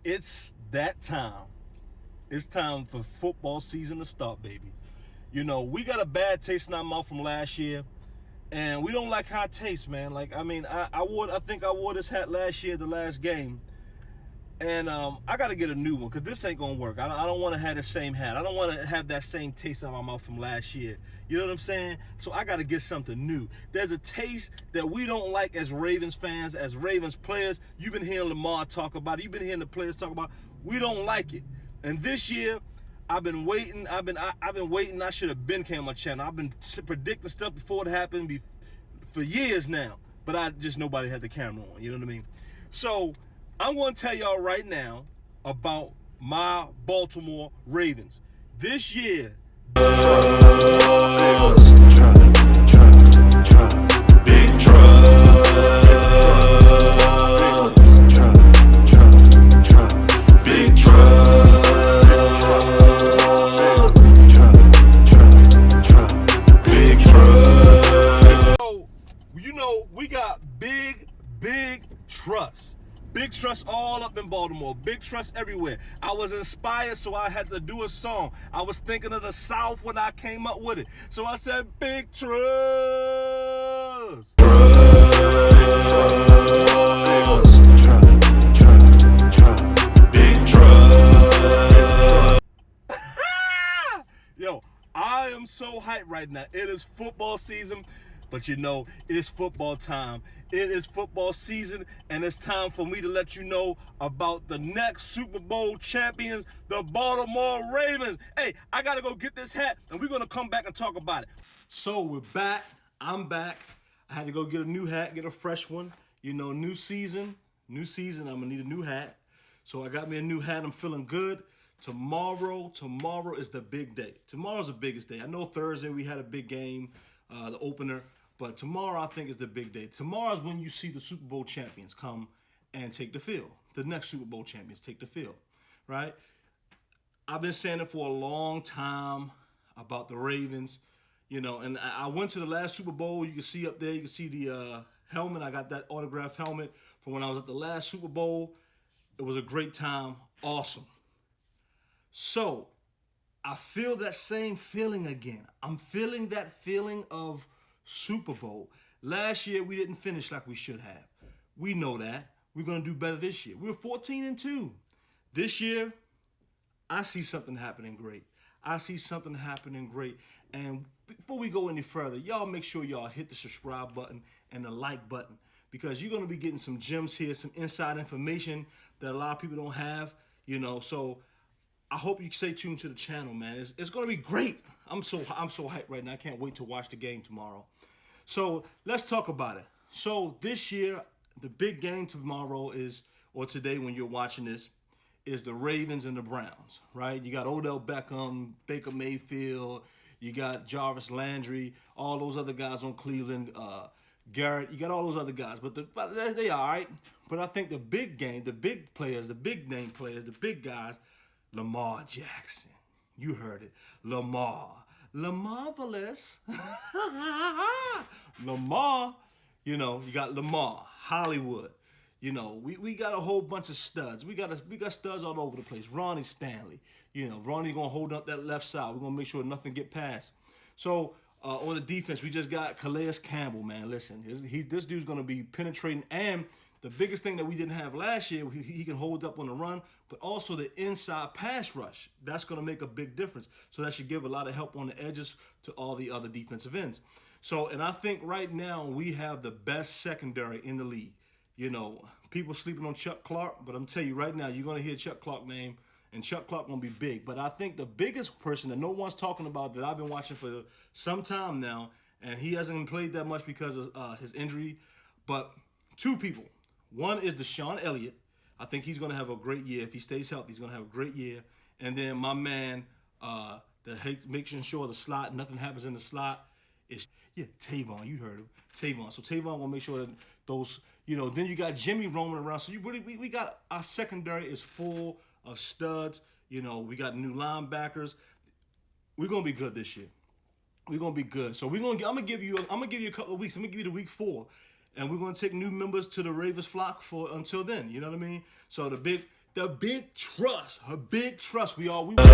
It's that time. It's time for football season to start, baby. You know, we got a bad taste in our mouth from last year, and we don't like how it tastes, man. Like, I mean, I think I wore this hat last year, the last game, and I got to get a new one because this ain't gonna work. I don't want to have the same hat. I don't want to have that same taste in my mouth from last year. You know what I'm saying? So I got to get something new. There's a taste that we don't like as Ravens fans, as Ravens players. You've been hearing Lamar talk about it. You've been hearing the players talk about it. We don't like it. And this year, I've been waiting. I've been waiting. I should have been came on my channel. I've been predicting stuff before it happened for years now. But nobody had the camera on. You know what I mean? So I'm going to tell y'all right now about my Baltimore Ravens. This year, big we got big trust. Big trust all up in Baltimore. Big trust everywhere. I was inspired, so I had to do a song. I was thinking of the South when I came up with it. So I said, big trust. Big trust. Yo, I am so hyped right now. It is football season. But you know, it's football time. It is football season, and it's time for me to let you know about the next Super Bowl champions, the Baltimore Ravens. Hey, I got to go get this hat, and we're going to come back and talk about it. So we're back. I'm back. I had to go get a new hat, get a fresh one. You know, new season. I'm going to need a new hat. So I got me a new hat. I'm feeling good. Tomorrow is the big day. Tomorrow's the biggest day. I know Thursday we had a big game, the opener. But tomorrow, I think, is the big day. Tomorrow is when you see the Super Bowl champions come and take the field. The next Super Bowl champions take the field, right? I've been saying it for a long time about the Ravens, you know, and I went to the last Super Bowl. You can see up there, you can see the helmet. I got that autographed helmet from when I was at the last Super Bowl. It was a great time. Awesome. So I feel that same feeling again. I'm feeling that feeling of Super Bowl. Last year we didn't finish like we should have. We know that. We're going to do better this year. We're 14-2. This year, I see something happening great. And before we go any further, y'all make sure y'all hit the subscribe button and the like button because you're going to be getting some gems here, some inside information that a lot of people don't have, you know. So I hope you stay tuned to the channel, man. It's going to be great. I'm so hyped right now. I can't wait to watch the game tomorrow. So let's talk about it. So this year, the big game tomorrow or today when you're watching this, is the Ravens and the Browns, right? You got Odell Beckham, Baker Mayfield, you got Jarvis Landry, all those other guys on Cleveland, Garrett, you got all those other guys, but they all right. But I think the big game, the big players, the big name players, the big guys, Lamar Jackson. You heard it. Lamar Marvelous. Lamar, you know, you got Lamar, Hollywood. You know, we got a whole bunch of studs. We got studs all over the place. Ronnie Stanley. You know, Ronnie gonna hold up that left side. We're gonna make sure nothing get past. So on the defense, we just got Calais Campbell, man. Listen, this dude's gonna be penetrating, and the biggest thing that we didn't have last year, he can hold up on the run, but also the inside pass rush. That's going to make a big difference. So that should give a lot of help on the edges to all the other defensive ends. So, and I think right now we have the best secondary in the league. You know, people sleeping on Chuck Clark, but I'm telling you right now, you're going to hear Chuck Clark name, and Chuck Clark going to be big. But I think the biggest person that no one's talking about that I've been watching for some time now, and he hasn't played that much because of his injury, but two people. One is Deshaun Elliott. I think he's going to have a great year. If he stays healthy, he's going to have a great year. And then my man that makes sure the slot, nothing happens in the slot, is Tavon. You heard him. Tavon. So Tavon going to make sure that those, you know, then you got Jimmy roaming around. So we got, our secondary is full of studs. You know, we got new linebackers. We're going to be good this year. We're going to be good. So I'm going to give you a couple of weeks. I'm going to give you the week 4. And we're going to take new members to the Ravens flock for until then. You know what I mean? So the The big trust. Her big trust. We all. Big trust.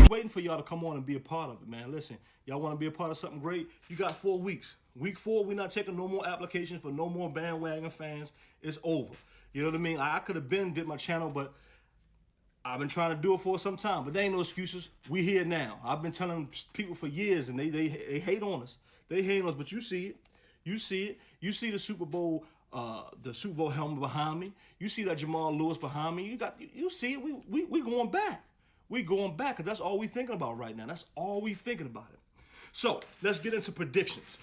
Waiting for y'all to come on and be a part of it, man. Listen, y'all want to be a part of something great? You got 4 weeks. Week 4, we're not taking no more applications for no more bandwagon fans. It's over. You know what I mean? I could have did my channel, but I've been trying to do it for some time. But there ain't no excuses. We here now. I've been telling people for years, and they hate on us. They hate on us, but you see it. You see it. You see the Super Bowl helmet behind me. You see that Jamal Lewis behind me. You see it. We going back. We going back, because that's all we thinking about right now. That's all we thinking about it. So let's get into predictions.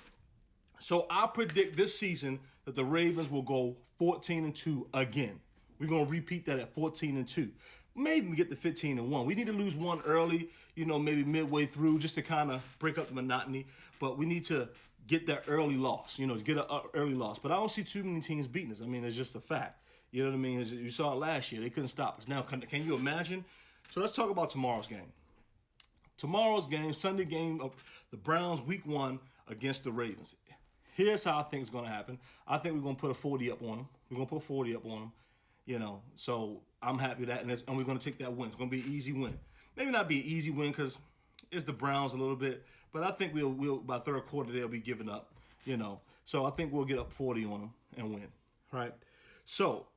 So I predict this season that the Ravens will go 14-2 again. We're gonna repeat that at 14-2. Maybe we get to 15-1. We need to lose one early, maybe midway through, just to kind of break up the monotony. But we need to get that early loss, get an early loss. But I don't see too many teams beating us. I mean, it's just a fact. You know what I mean? You saw it last year. They couldn't stop us. Now, can you imagine? So let's talk about tomorrow's game. Tomorrow's game, Sunday game of the Browns, week 1 against the Ravens. Here's how I think it's going to happen. I think we're going to put a 40 up on them. We're going to put 40 up on them, So I'm happy with that, and we're going to take that win. It's going to be an easy win. Maybe not be an easy win because it's the Browns a little bit, but I think we'll by third quarter they'll be giving up, So I think we'll get up 40 on them and win, right? So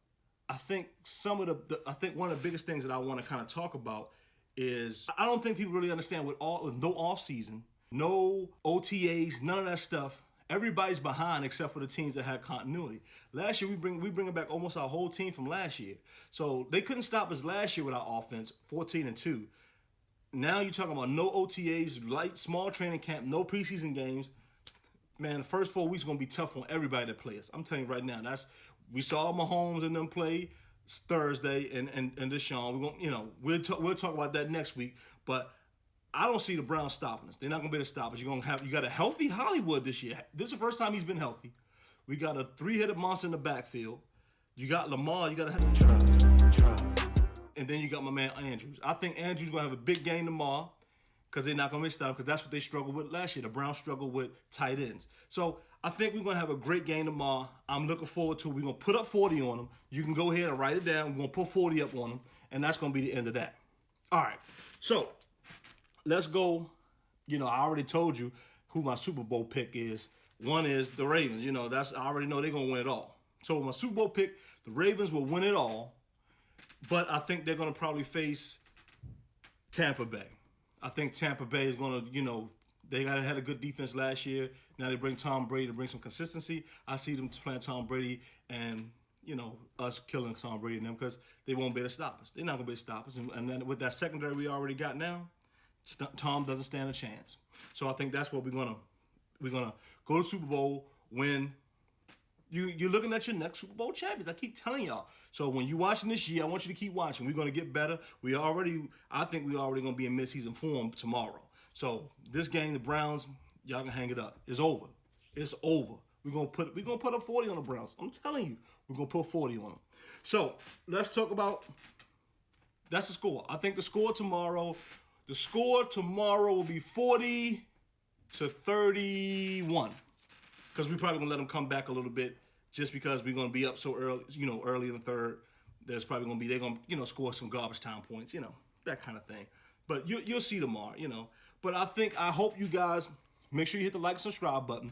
I think I think one of the biggest things that I want to kind of talk about is I don't think people really understand with no off season, no OTAs, none of that stuff. Everybody's behind except for the teams that had continuity. Last year we bring back almost our whole team from last year, so they couldn't stop us last year with our offense, 14-2. Now you're talking about no OTAs, light small training camp, no preseason games. Man, the first 4 weeks are gonna be tough on everybody that plays. I'm telling you right now. We saw Mahomes and them play Thursday and Deshaun. We'll talk about that next week. But I don't see the Browns stopping us. They're not gonna be able to stop us. You got a healthy Hollywood this year. This is the first time he's been healthy. We got a 3-headed monster in the backfield. You got Lamar. You got and then you got my man Andrews. I think Andrews gonna have a big game tomorrow because they're not gonna miss time because that's what they struggled with last year. The Browns struggled with tight ends. So I think we're going to have a great game tomorrow. I'm looking forward to it. We're going to put up 40 on them. You can go ahead and write it down. We're going to put 40 up on them, and that's going to be the end of that. All right, so let's go. I already told you who my Super Bowl pick is. One is the Ravens. I already know they're going to win it all. So my Super Bowl pick, the Ravens will win it all, but I think they're going to probably face Tampa Bay. I think Tampa Bay is going to, they had a good defense last year. Now they bring Tom Brady to bring some consistency. I see them playing Tom Brady and, us killing Tom Brady and them because they won't be able to stop us. They're not going to be able to stop us. And then with that secondary we already got now, Tom doesn't stand a chance. So I think that's what we're gonna go to Super Bowl, win. You're looking at your next Super Bowl champions. I keep telling y'all. So when you're watching this year, I want you to keep watching. We're going to get better. I think we're already going to be in midseason form tomorrow. So this game, the Browns, y'all can hang it up. It's over. It's over. We're gonna put up 40 on the Browns. I'm telling you, we're gonna put 40 on them. So let's talk about that's the score. I think the score tomorrow will be 40-31. Because we're probably gonna let them come back a little bit just because we're gonna be up so early, early in the third. There's probably gonna be they're gonna score some garbage time points, that kind of thing. But you'll see tomorrow, But I hope you guys make sure you hit the like and subscribe button.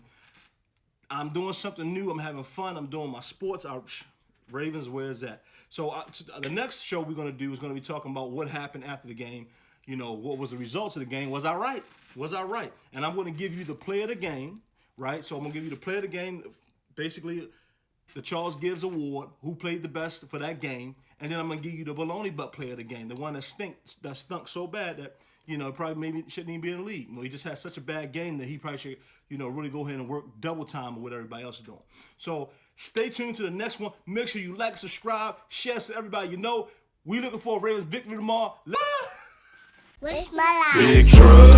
I'm doing something new. I'm having fun. I'm doing my sports. Ravens, where is that? So the next show we're going to do is going to be talking about what happened after the game. What was the results of the game? Was I right? And I'm going to give you the play of the game, right? So I'm going to give you the play of the game, basically the Charles Gibbs Award, who played the best for that game. And then I'm going to give you the baloney butt play of the game, the one that stunk so bad that, probably maybe shouldn't even be in the league. He just had such a bad game that he probably should, really go ahead and work double time with what everybody else is doing. So stay tuned to the next one. Make sure you like, subscribe, share to everybody you know. We looking for a Ravens victory tomorrow. Wish my life. Big trust.